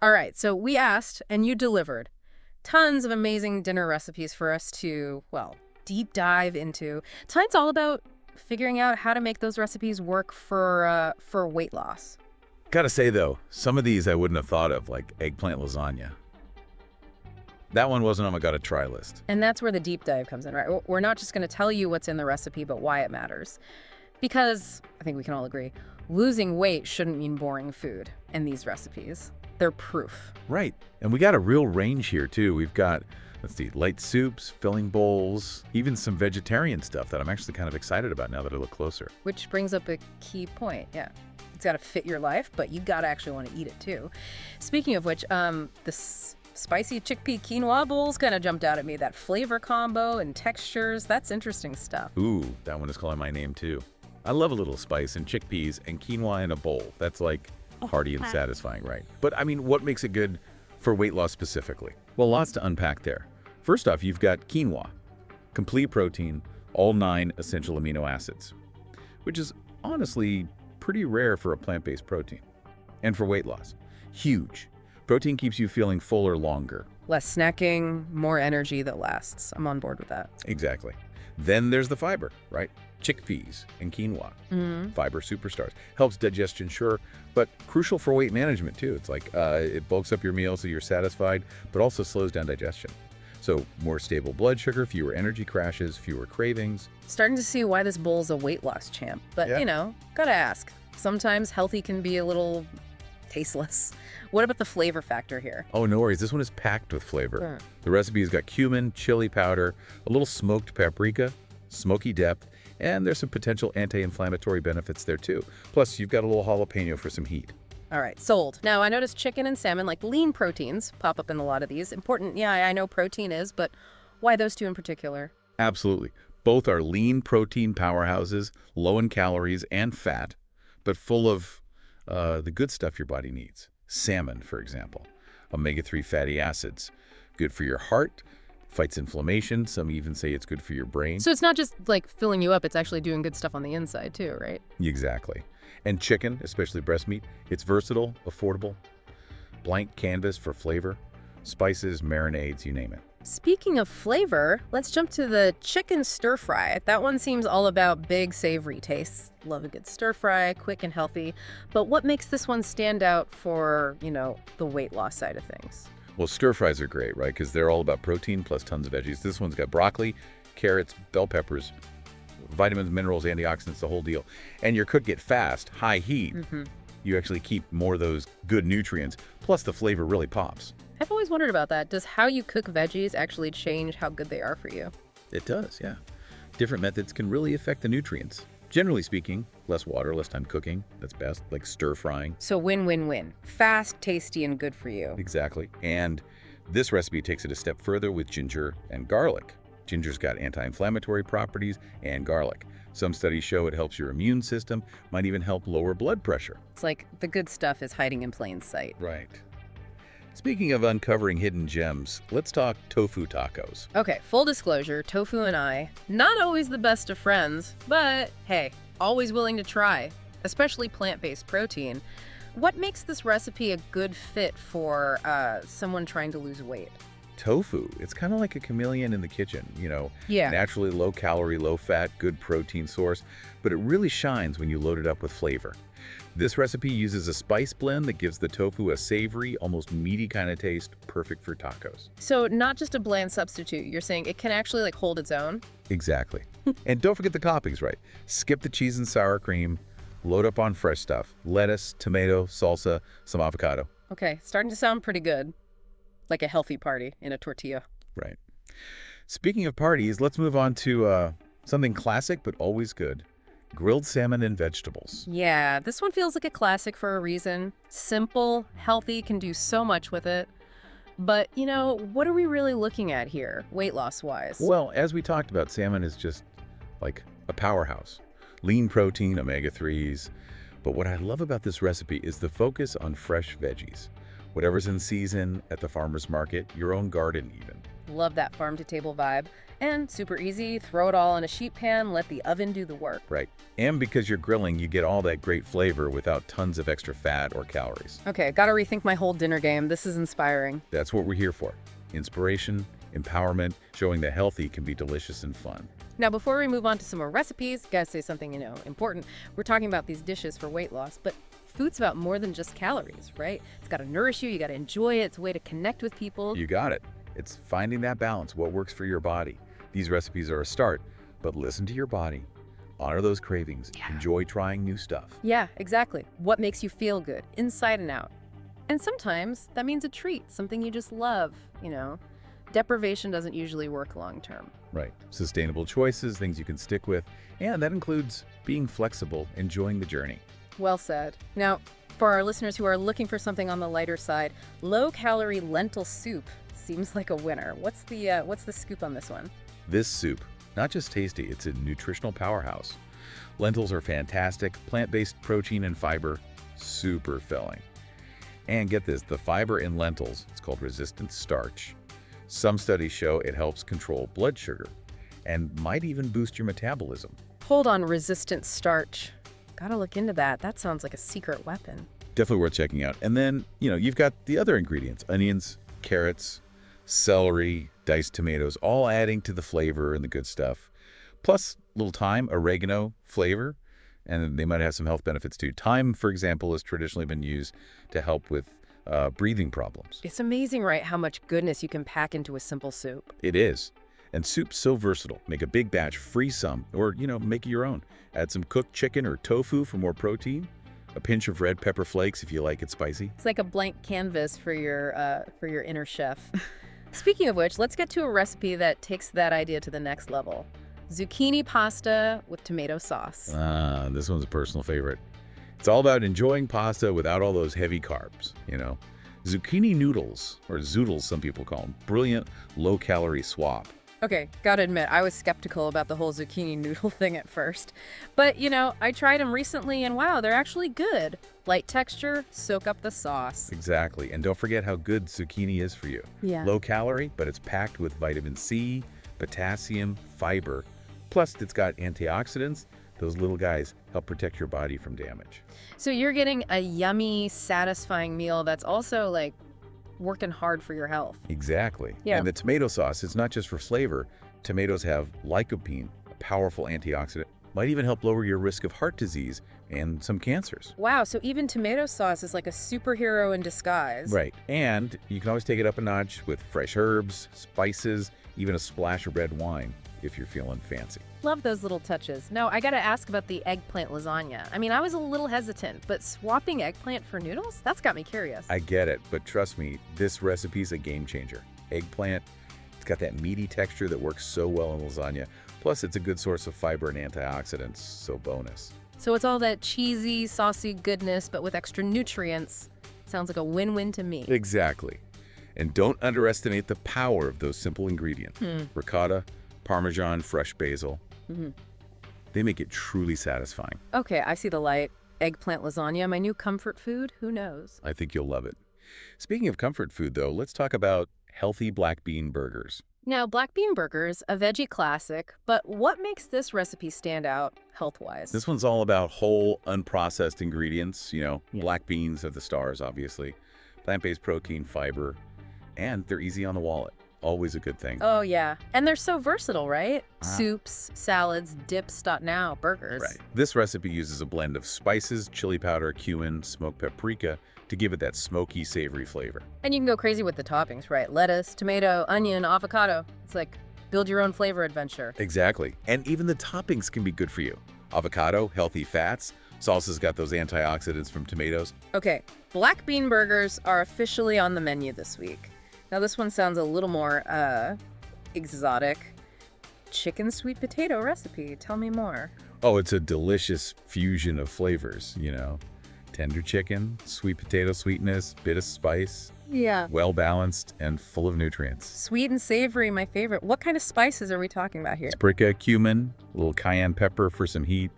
All right, so we asked, and you delivered. Tons of amazing dinner recipes for us to, well, deep dive into. Tonight's all about figuring out how to make those recipes work for weight loss. Gotta say, though, some of these I wouldn't have thought of, like eggplant lasagna. That one wasn't on my gotta-try list. And that's where the deep dive comes in, right? We're not just going to tell you what's in the recipe, but why it matters. Because, I think we can all agree, losing weight shouldn't mean boring food in these recipes. They're proof. Right. And we got a real range here, too. We've got, let's see, light soups, filling bowls, even some vegetarian stuff that I'm actually kind of excited about now that I look closer. Which brings up a key point, yeah. It's got to fit your life, but you got to actually want to eat it, too. Speaking of which, this spicy chickpea quinoa bowls kind of jumped out at me. That flavor combo and textures, that's interesting stuff. Ooh, that one is calling my name, too. I love a little spice and chickpeas and quinoa in a bowl. That's like hearty and satisfying, right? But I mean, what makes it good for weight loss specifically? Well, lots to unpack there. First off, you've got quinoa, complete protein, all 9 essential amino acids, which is honestly pretty rare for a plant-based protein. And for weight loss, huge. Protein keeps you feeling fuller longer. Less snacking, more energy that lasts. I'm on board with that. Exactly. Then there's the fiber, right? Chickpeas and quinoa, fiber superstars. Helps digestion, sure, but crucial for weight management too. It's like it bulks up your meal so you're satisfied, but also slows down digestion. So more stable blood sugar, fewer energy crashes, fewer cravings. Starting to see why this bowl's a weight loss champ. But, Yeah. Gotta ask. Sometimes healthy can be a little tasteless. What about the flavor factor here? Oh, no worries. This one is packed with flavor. The recipe's got cumin, chili powder, a little smoked paprika, smoky depth, and there's some potential anti-inflammatory benefits there too. Plus, you've got a little jalapeno for some heat. All right, sold. Now, I noticed chicken and salmon, like lean proteins, pop up in a lot of these. Important, yeah, I know protein is, but why those two in particular? Absolutely. Both are lean protein powerhouses, low in calories and fat, but full of the good stuff your body needs. Salmon, for example, omega-3 fatty acids, good for your heart, fights inflammation. Some even say it's good for your brain. So it's not just like filling you up, it's actually doing good stuff on the inside too, right? Exactly. And chicken, especially breast meat, it's versatile, affordable, blank canvas for flavor, spices, marinades, you name it. Speaking of flavor, let's jump to the chicken stir-fry. That one seems all about big, savory tastes. Love a good stir-fry, quick and healthy. But what makes this one stand out for, the weight loss side of things? Well, stir fries are great, right? Because they're all about protein plus tons of veggies. This one's got broccoli, carrots, bell peppers, vitamins, minerals, antioxidants, the whole deal. And you're cooking it fast, high heat. You actually keep more of those good nutrients. Plus, the flavor really pops. I've always wondered about that. Does how you cook veggies actually change how good they are for you? It does, yeah. Different methods can really affect the nutrients. Generally speaking, less water, less time cooking. That's best, like stir frying. So win-win-win. Fast, tasty, and good for you. Exactly. And this recipe takes it a step further with ginger and garlic. Ginger's got anti-inflammatory properties and garlic. Some studies show it helps your immune system, might even help lower blood pressure. It's like the good stuff is hiding in plain sight. Right. Speaking of uncovering hidden gems, let's talk tofu tacos. Okay, full disclosure, Tofu and I, not always the best of friends, but hey, always willing to try, especially plant-based protein. What makes this recipe a good fit for someone trying to lose weight? Tofu, it's kind of like a chameleon in the kitchen, Yeah. naturally low calorie, low fat, good protein source, but it really shines when you load it up with flavor. This recipe uses a spice blend that gives the tofu a savory, almost meaty kind of taste, perfect for tacos. So not just a bland substitute, you're saying it can actually hold its own? Exactly. And don't forget the toppings, right? Skip the cheese and sour cream, load up on fresh stuff, lettuce, tomato, salsa, some avocado. Okay, starting to sound pretty good. Like a healthy party in a tortilla. Right. Speaking of parties, let's move on to something classic but always good. Grilled salmon and vegetables. Yeah, this one feels like a classic for a reason. Simple, healthy, can do so much with it. But, what are we really looking at here, weight loss-wise? Well, as we talked about, salmon is just like a powerhouse. Lean protein, omega-3s. But what I love about this recipe is the focus on fresh veggies. Whatever's in season, at the farmer's market, your own garden even. Love that farm-to-table vibe. And super easy, throw it all in a sheet pan, let the oven do the work. Right. And because you're grilling, you get all that great flavor without tons of extra fat or calories. Okay, gotta rethink my whole dinner game. This is inspiring. That's what we're here for. Inspiration, empowerment, showing that healthy can be delicious and fun. Now, before we move on to some more recipes, gotta say something, important. We're talking about these dishes for weight loss, but food's about more than just calories, right? It's gotta nourish you, you gotta enjoy it, it's a way to connect with people. You got it. It's finding that balance, what works for your body. These recipes are a start, but listen to your body. Honor those cravings. Yeah. Enjoy trying new stuff. Yeah, exactly. What makes you feel good, inside and out. And sometimes that means a treat, something you just love, Deprivation doesn't usually work long term. Right. Sustainable choices, things you can stick with, and that includes being flexible, enjoying the journey. Well said. Now, for our listeners who are looking for something on the lighter side, low-calorie lentil soup seems like a winner. What's the scoop on this one? This soup, not just tasty, it's a nutritional powerhouse. Lentils are fantastic, plant-based protein and fiber, super filling. And get this, the fiber in lentils, it's called resistant starch. Some studies show it helps control blood sugar and might even boost your metabolism. Hold on, resistant starch. Gotta look into that. That sounds like a secret weapon. Definitely worth checking out. And then, you've got the other ingredients, onions, carrots, celery, diced tomatoes, all adding to the flavor and the good stuff. Plus, a little thyme, oregano flavor, and they might have some health benefits too. Thyme, for example, has traditionally been used to help with breathing problems. It's amazing, right, how much goodness you can pack into a simple soup. It is. And soup's so versatile. Make a big batch, freeze some, or, make it your own. Add some cooked chicken or tofu for more protein. A pinch of red pepper flakes if you like it spicy. It's like a blank canvas for your inner chef. Speaking of which, let's get to a recipe that takes that idea to the next level. Zucchini pasta with tomato sauce. This one's a personal favorite. It's all about enjoying pasta without all those heavy carbs, Zucchini noodles, or zoodles some people call them, brilliant low-calorie swap. Okay, gotta admit, I was skeptical about the whole zucchini noodle thing at first. But, I tried them recently and wow, they're actually good. Light texture, soak up the sauce. Exactly, and don't forget how good zucchini is for you. Yeah. Low calorie, but it's packed with vitamin C, potassium, fiber. Plus, it's got antioxidants. Those little guys help protect your body from damage. So you're getting a yummy, satisfying meal that's also, working hard for your health. Exactly. Yeah. And the tomato sauce, it's not just for flavor. Tomatoes have lycopene, a powerful antioxidant. Might even help lower your risk of heart disease and some cancers. Wow, so even tomato sauce is like a superhero in disguise. Right. And you can always take it up a notch with fresh herbs, spices, even a splash of red wine if you're feeling fancy. Love those little touches. Now, I gotta ask about the eggplant lasagna. I mean, I was a little hesitant, but swapping eggplant for noodles? That's got me curious. I get it, but trust me, this recipe's a game changer. Eggplant, it's got that meaty texture that works so well in lasagna. Plus, it's a good source of fiber and antioxidants, so bonus. So it's all that cheesy, saucy goodness, but with extra nutrients. Sounds like a win-win to me. Exactly. And don't underestimate the power of those simple ingredients. Ricotta, Parmesan, fresh basil. They make it truly satisfying. Okay, I see the light. Eggplant lasagna, my new comfort food? Who knows? I think you'll love it. Speaking of comfort food, though, let's talk about healthy black bean burgers. Now, black bean burgers, a veggie classic, but what makes this recipe stand out health-wise? This one's all about whole, unprocessed ingredients. Black beans are the stars, obviously. Plant-based protein, fiber, and they're easy on the wallet. Always a good thing. Oh, yeah. And they're so versatile, right? Soups, salads, dips, now burgers. Right. This recipe uses a blend of spices, chili powder, cumin, smoked paprika to give it that smoky, savory flavor. And you can go crazy with the toppings, right? Lettuce, tomato, onion, avocado. It's like build your own flavor adventure. Exactly. And even the toppings can be good for you. Avocado, healthy fats. Salsa's got those antioxidants from tomatoes. Okay, black bean burgers are officially on the menu this week. Now, this one sounds a little more exotic. Chicken sweet potato recipe. Tell me more. Oh, it's a delicious fusion of flavors, Tender chicken, sweet potato sweetness, bit of spice. Yeah. Well balanced and full of nutrients. Sweet and savory, my favorite. What kind of spices are we talking about here? Paprika, cumin, a little cayenne pepper for some heat.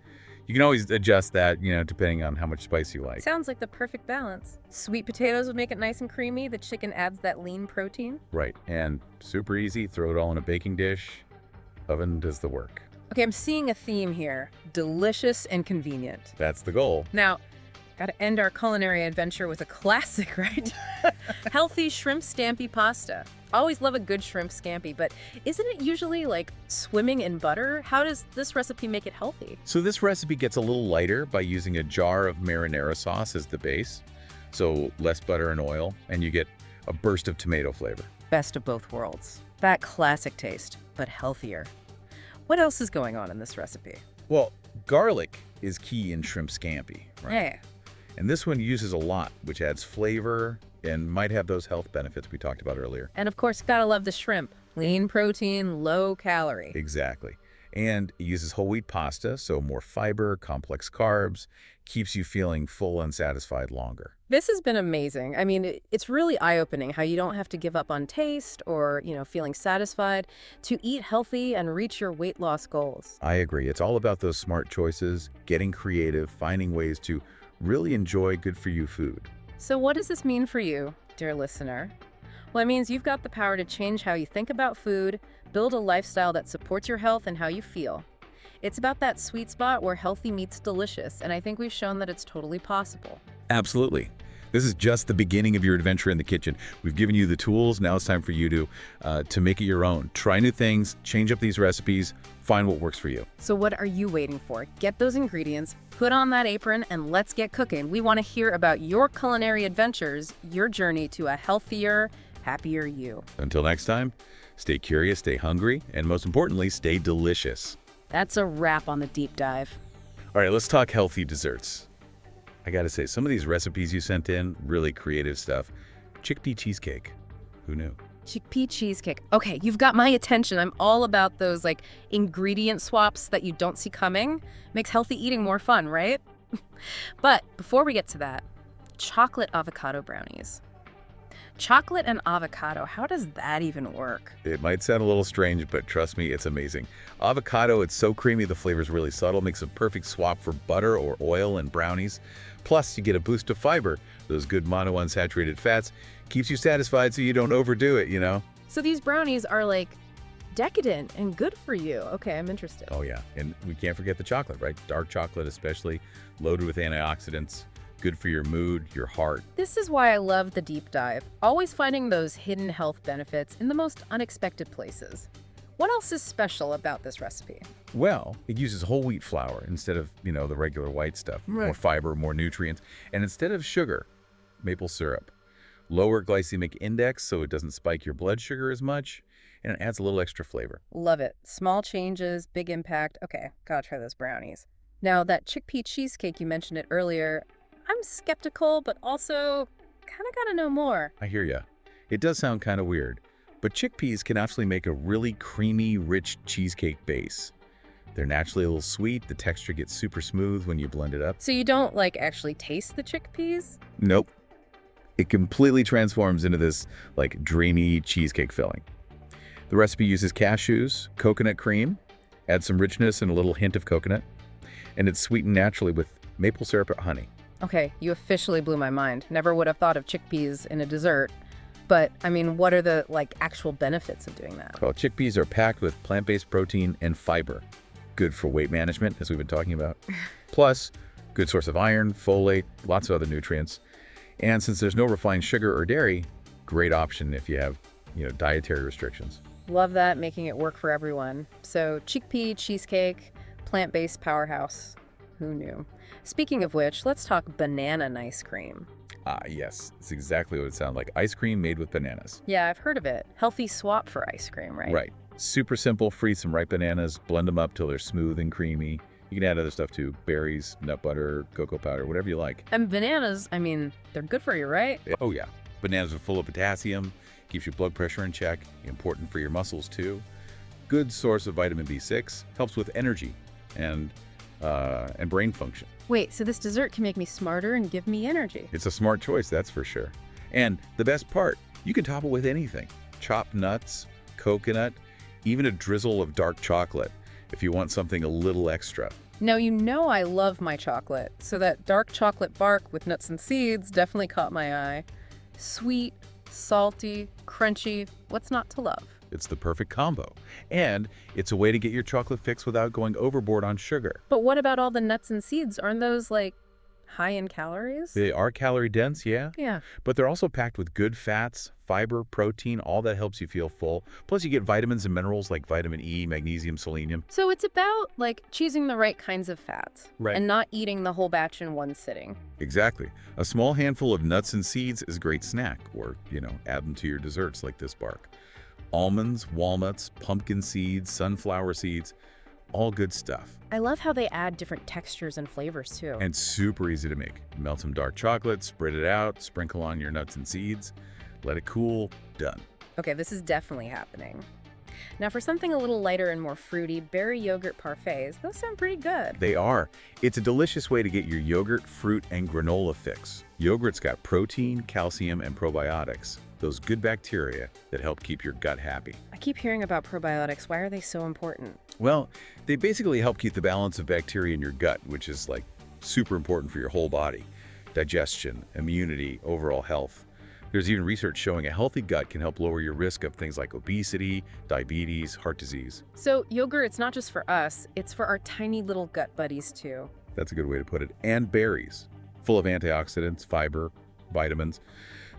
You can always adjust that, depending on how much spice you like. Sounds like the perfect balance. Sweet potatoes would make it nice and creamy. The chicken adds that lean protein. Right, and super easy. Throw it all in a baking dish. Oven does the work. Okay, I'm seeing a theme here. Delicious and convenient. That's the goal. Now, gotta end our culinary adventure with a classic, right? Healthy shrimp scampi pasta. Always love a good shrimp scampi, but isn't it usually like swimming in butter? How does this recipe make it healthy? So this recipe gets a little lighter by using a jar of marinara sauce as the base. So less butter and oil, and you get a burst of tomato flavor. Best of both worlds. That classic taste, but healthier. What else is going on in this recipe? Well, garlic is key in shrimp scampi, right? Hey, And this one uses a lot, which adds flavor and might have those health benefits we talked about earlier. and of course, gotta love the shrimp. Lean protein, low calorie. Exactly. And it uses whole wheat pasta, so more fiber, complex carbs, keeps you feeling full and satisfied longer. This has been amazing. I mean, it's really eye-opening how you don't have to give up on taste or, feeling satisfied to eat healthy and reach your weight loss goals. I agree. It's all about those smart choices, getting creative, finding ways to really enjoy good-for-you food. So what does this mean for you, dear listener? Well, it means you've got the power to change how you think about food, build a lifestyle that supports your health and how you feel. It's about that sweet spot where healthy meets delicious, and I think we've shown that it's totally possible. Absolutely. This is just the beginning of your adventure in the kitchen. We've given you the tools. Now it's time for you to make it your own. Try new things, change up these recipes, find what works for you. So what are you waiting for? Get those ingredients, put on that apron, and let's get cooking. We want to hear about your culinary adventures, your journey to a healthier, happier you. Until next time, stay curious, stay hungry, and most importantly, stay delicious. That's a wrap on the deep dive. All right, let's talk healthy desserts. I gotta say, some of these recipes you sent in, really creative stuff. Chickpea cheesecake. Who knew? Chickpea cheesecake. Okay, you've got my attention. I'm all about those ingredient swaps that you don't see coming. Makes healthy eating more fun, right? But before we get to that, chocolate avocado brownies. Chocolate and avocado, how does that even work? It might sound a little strange, but trust me, it's amazing. Avocado, it's so creamy, the flavor's really subtle, makes a perfect swap for butter or oil and brownies. Plus, you get a boost of fiber. Those good monounsaturated fats keeps you satisfied so you don't overdo it. So these brownies are decadent and good for you. Okay, I'm interested. Oh yeah, and we can't forget the chocolate, right? Dark chocolate especially, loaded with antioxidants. Good for your mood, your heart. This is why I love the deep dive, always finding those hidden health benefits in the most unexpected places. What else is special about this recipe? Well, it uses whole wheat flour instead of, the regular white stuff. Right. More fiber, more nutrients. And instead of sugar, maple syrup. Lower glycemic index so it doesn't spike your blood sugar as much, and it adds a little extra flavor. Love it. Small changes, big impact. Okay, gotta try those brownies. Now, that chickpea cheesecake, you mentioned it earlier. I'm skeptical, but also kind of gotta know more. I hear ya. It does sound kind of weird, but chickpeas can actually make a really creamy, rich cheesecake base. They're naturally a little sweet. The texture gets super smooth when you blend it up. So you don't actually taste the chickpeas? Nope. It completely transforms into this dreamy cheesecake filling. The recipe uses cashews, coconut cream, adds some richness and a little hint of coconut, and it's sweetened naturally with maple syrup or honey. Okay, you officially blew my mind. Never would have thought of chickpeas in a dessert. But, I mean, what are the, actual benefits of doing that? Well, chickpeas are packed with plant-based protein and fiber. Good for weight management, as we've been talking about. Plus, good source of iron, folate, lots of other nutrients. And since there's no refined sugar or dairy, great option if you have, dietary restrictions. Love that, making it work for everyone. So, chickpea cheesecake, plant-based powerhouse. Who knew? Speaking of which, let's talk banana ice cream. Ah, yes. It's exactly what it sounds like. Ice cream made with bananas. Yeah, I've heard of it. Healthy swap for ice cream, right? Right. Super simple. Freeze some ripe bananas, blend them up till they're smooth and creamy. You can add other stuff too. Berries, nut butter, cocoa powder, whatever you like. And bananas, I mean, they're good for you, right? Oh, yeah. Bananas are full of potassium, keeps your blood pressure in check, important for your muscles too. Good source of vitamin B6, helps with energy and brain function. Wait, so this dessert can make me smarter and give me energy? It's a smart choice, that's for sure. And the best part, you can top it with anything. Chopped nuts, coconut, even a drizzle of dark chocolate if you want something a little extra. Now, you know I love my chocolate, so that dark chocolate bark with nuts and seeds definitely caught my eye. Sweet, salty, crunchy, what's not to love? It's the perfect combo. And it's a way to get your chocolate fix without going overboard on sugar. But what about all the nuts and seeds? Aren't those, like, high in calories? They are calorie dense, yeah, Yeah. but they're also packed with good fats, fiber, protein, all that helps you feel full. Plus you get vitamins and minerals like vitamin E, magnesium, selenium. So it's about, like, choosing the right kinds of fats. Right. And not eating the whole batch in one sitting. Exactly. A small handful of nuts and seeds is a great snack, or, add them to your desserts like this bark. Almonds, walnuts, pumpkin seeds, sunflower seeds, all good stuff. I love how they add different textures and flavors, too. And super easy to make. Melt some dark chocolate, spread it out, sprinkle on your nuts and seeds, let it cool, done. Okay, this is definitely happening. Now, for something a little lighter and more fruity, berry yogurt parfaits, those sound pretty good. They are. It's a delicious way to get your yogurt, fruit, and granola fix. Yogurt's got protein, calcium, and probiotics, those good bacteria that help keep your gut happy. I keep hearing about probiotics. Why are they so important? Well, they basically help keep the balance of bacteria in your gut, which is like super important for your whole body. Digestion, immunity, overall health. There's even research showing a healthy gut can help lower your risk of things like obesity, diabetes, heart disease. So yogurt, it's not just for us, it's for our tiny little gut buddies too. That's a good way to put it. And berries, full of antioxidants, fiber, vitamins.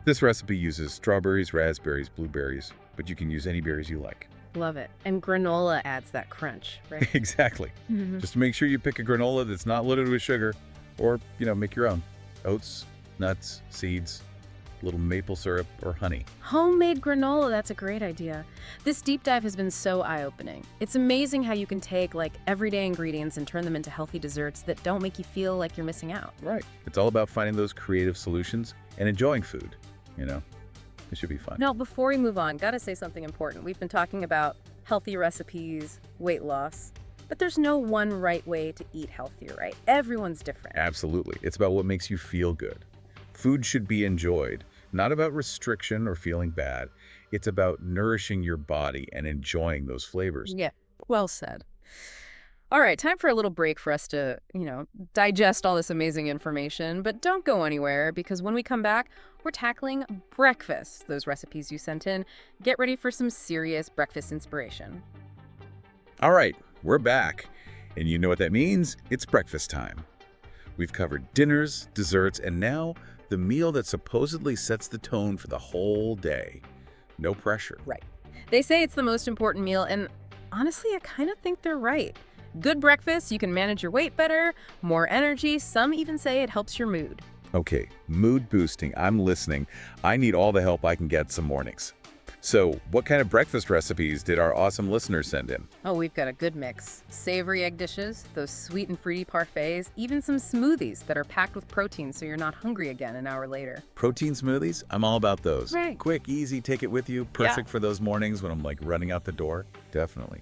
This recipe uses strawberries, raspberries, blueberries, but you can use any berries you like. Love it. And granola adds that crunch, right? Exactly. Just make sure you pick a granola that's not loaded with sugar, or, make your own. Oats, nuts, seeds, little maple syrup, or honey. Homemade granola, that's a great idea. This deep dive has been so eye-opening. It's amazing how you can take, like, everyday ingredients and turn them into healthy desserts that don't make you feel like you're missing out. Right. It's all about finding those creative solutions and enjoying food, It should be fun. Now, before we move on, gotta say something important. We've been talking about healthy recipes, weight loss, but there's no one right way to eat healthier, right? Everyone's different. Absolutely. It's about what makes you feel good. Food should be enjoyed, not about restriction or feeling bad. It's about nourishing your body and enjoying those flavors. Yeah, well said. All right, time for a little break for us to, digest all this amazing information. But don't go anywhere, because when we come back, we're tackling breakfast, those recipes you sent in. Get ready for some serious breakfast inspiration. All right, we're back. And you know what that means? It's breakfast time. We've covered dinners, desserts, and now the meal that supposedly sets the tone for the whole day. No pressure. Right. They say it's the most important meal, and honestly, I kind of think they're right. Good breakfast, you can manage your weight better, more energy. Some even say it helps your mood. Okay, mood boosting. I'm listening. I need all the help I can get some mornings. So, what kind of breakfast recipes did our awesome listeners send in? Oh, we've got a good mix. Savory egg dishes, those sweet and fruity parfaits, even some smoothies that are packed with protein so you're not hungry again an hour later. Protein smoothies? I'm all about those. Right. Quick, easy, take it with you. Perfect for those mornings when I'm like running out the door. Definitely.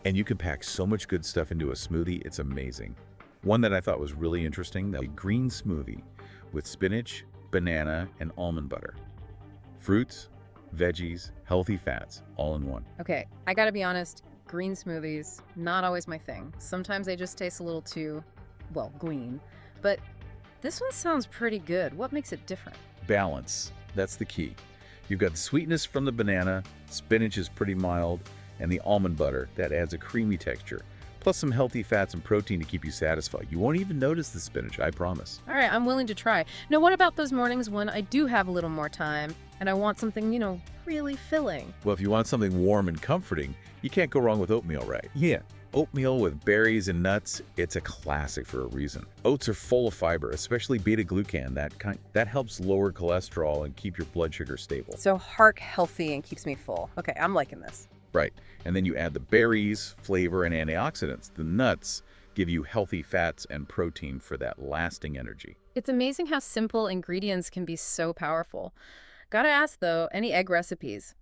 And you can pack so much good stuff into a smoothie, it's amazing. One that I thought was really interesting, the green smoothie with spinach, banana, and almond butter. Fruits, veggies, healthy fats, all in one. Okay, I gotta be honest, green smoothies, not always my thing. Sometimes they just taste a little too, well, green. But this one sounds pretty good. What makes it different? Balance, that's the key. You've got the sweetness from the banana, spinach is pretty mild, and the almond butter, that adds a creamy texture. Plus some healthy fats and protein to keep you satisfied. You won't even notice the spinach, I promise. All right, I'm willing to try. Now, what about those mornings when I do have a little more time and I want something, really filling? Well, if you want something warm and comforting, you can't go wrong with oatmeal, right? Yeah, oatmeal with berries and nuts, it's a classic for a reason. Oats are full of fiber, especially beta-glucan. That helps lower cholesterol and keep your blood sugar stable. So heart healthy and keeps me full. Okay, I'm liking this. Right. And then you add the berries, flavor, and antioxidants. The nuts give you healthy fats and protein for that lasting energy. It's amazing how simple ingredients can be so powerful. Gotta ask, though, any egg recipes?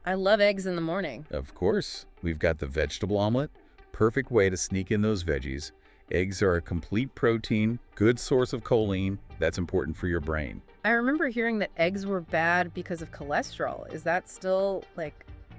I love eggs in the morning. Of course. We've got the vegetable omelet. Perfect way to sneak in those veggies. Eggs are a complete protein, good source of choline. That's important for your brain. I remember hearing that eggs were bad because of cholesterol. Is that still,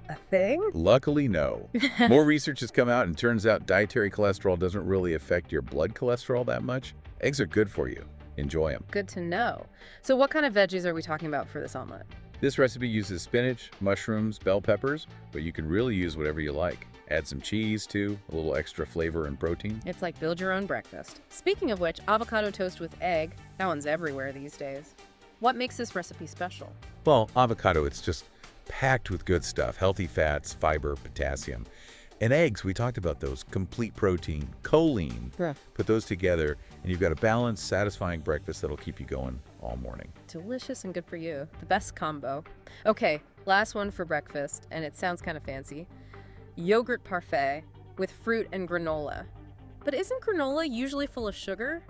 a thing? Luckily, no. More research has come out and turns out dietary cholesterol doesn't really affect your blood cholesterol that much. Eggs are good for you. Enjoy them. Good to know. So what kind of veggies are we talking about for this omelet? This recipe uses spinach, mushrooms, bell peppers, but you can really use whatever you like. Add some cheese, too, a little extra flavor and protein. It's like build your own breakfast. Speaking of which, avocado toast with egg, that one's everywhere these days. What makes this recipe special? Well, avocado, it's just packed with good stuff, healthy fats, fiber, potassium. And eggs, we talked about those, complete protein, choline. Yeah. Put those together, and you've got a balanced, satisfying breakfast that'll keep you going all morning. Delicious and good for you. The best combo. Okay, last one for breakfast, and it sounds kind of fancy. Yogurt parfait with fruit and granola. But isn't granola usually full of sugar?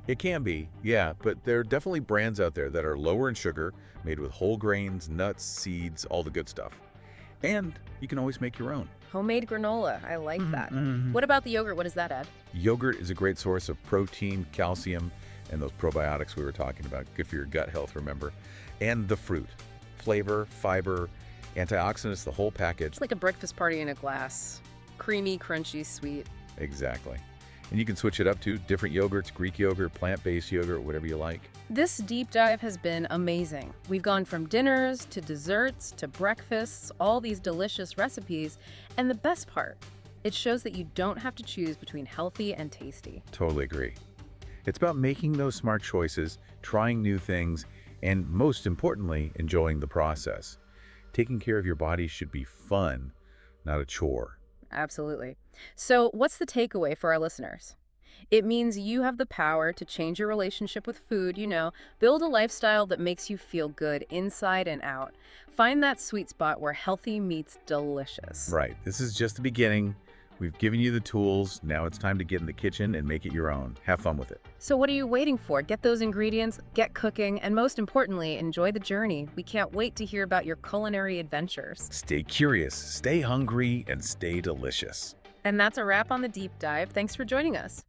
It can be, yeah, but there are definitely brands out there that are lower in sugar, made with whole grains, nuts, seeds, all the good stuff. And you can always make your own. Homemade granola. I like that. What about the yogurt? What does that add? Yogurt is a great source of protein, calcium, and those probiotics we were talking about. Good for your gut health, remember. And the fruit. Flavor, fiber, antioxidants, the whole package. It's like a breakfast party in a glass. Creamy, crunchy, sweet. Exactly. And you can switch it up to different yogurts, Greek yogurt, plant-based yogurt, whatever you like. This deep dive has been amazing. We've gone from dinners to desserts to breakfasts, all these delicious recipes. And the best part, it shows that you don't have to choose between healthy and tasty. Totally agree. It's about making those smart choices, trying new things, and most importantly, enjoying the process. Taking care of your body should be fun, not a chore. Absolutely. So what's the takeaway for our listeners? It means you have the power to change your relationship with food, build a lifestyle that makes you feel good inside and out. Find that sweet spot where healthy meets delicious. Right. This is just the beginning. We've given you the tools. Now it's time to get in the kitchen and make it your own. Have fun with it. So what are you waiting for? Get those ingredients, get cooking, and most importantly, enjoy the journey. We can't wait to hear about your culinary adventures. Stay curious, stay hungry, and stay delicious. And that's a wrap on the deep dive. Thanks for joining us.